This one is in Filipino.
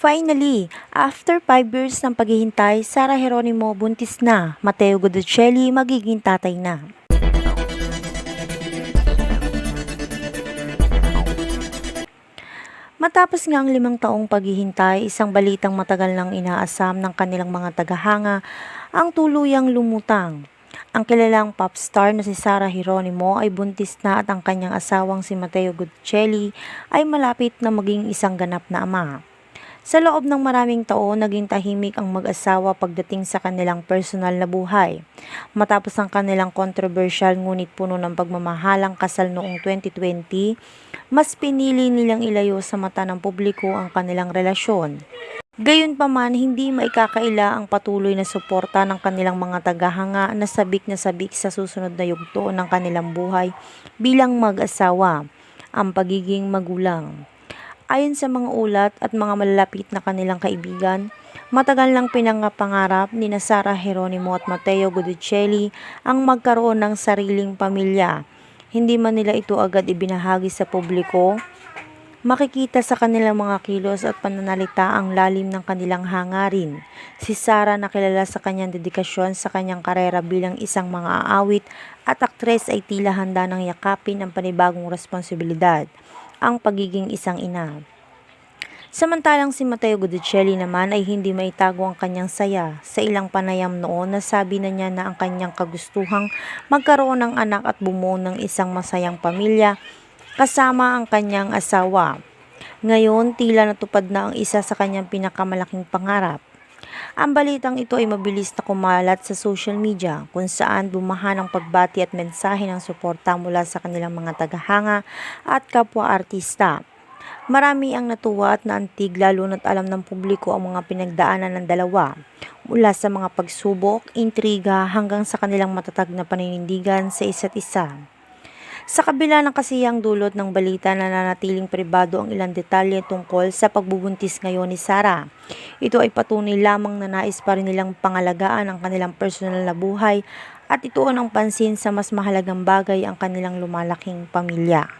Finally, after 5 years ng paghihintay, Sara Geronimo buntis na, Matteo Guidocelli magiging tatay na. Matapos nga ang 5 taong paghihintay, isang balitang matagal nang inaasam ng kanilang mga tagahanga ang tuluyang lumutang. Ang kilalang pop star na si Sara Geronimo ay buntis na at ang kanyang asawang si Matteo Guidocelli ay malapit na maging isang ganap na ama. Sa loob ng maraming taon, naging tahimik ang mag-asawa pagdating sa kanilang personal na buhay. Matapos ang kanilang controversial ngunit puno ng pagmamahalang kasal noong 2020, mas pinili nilang ilayo sa mata ng publiko ang kanilang relasyon. Gayunpaman, hindi maikakaila ang patuloy na suporta ng kanilang mga tagahanga na sabik sa susunod na yugto ng kanilang buhay bilang mag-asawa, ang pagiging magulang. Ayon sa mga ulat at mga malalapit na kanilang kaibigan, matagal nang pinangapangarap ni Sara Geronimo at Matteo Guidocelli ang magkaroon ng sariling pamilya. Hindi man nila ito agad ibinahagi sa publiko, makikita sa kanilang mga kilos at pananalita ang lalim ng kanilang hangarin. Si Sara, na kilala sa kanyang dedikasyon sa kanyang karera bilang isang mga aawit at aktres, ay tila handa nang yakapin ang panibagong responsibilidad, ang pagiging isang ina. Samantalang si Matteo Guidocelli naman ay hindi maitago ang kanyang saya. Sa ilang panayam noon, nasabi na niya na ang kanyang kagustuhang magkaroon ng anak at bumuo ng isang masayang pamilya kasama ang kanyang asawa. Ngayon, tila natupad na ang isa sa kanyang pinakamalaking pangarap. Ang balitang ito ay mabilis na kumalat sa social media, kung saan bumaha ng pagbati at mensahe ng suporta mula sa kanilang mga tagahanga at kapwa artista. Marami ang natuwa at naantig, lalo na't alam ng publiko ang mga pinagdaanan ng dalawa, mula sa mga pagsubok, intriga hanggang sa kanilang matatag na paninindigan sa isa't isa. Sa kabila ng kasiyang dulot ng balita, na nanatiling pribado ang ilang detalye tungkol sa pagbubuntis ngayon ni Sara. Ito ay patunay lamang na nais pa rin nilang pangalagaan ang kanilang personal na buhay at ituon ang pansin sa mas mahalagang bagay, ang kanilang lumalaking pamilya.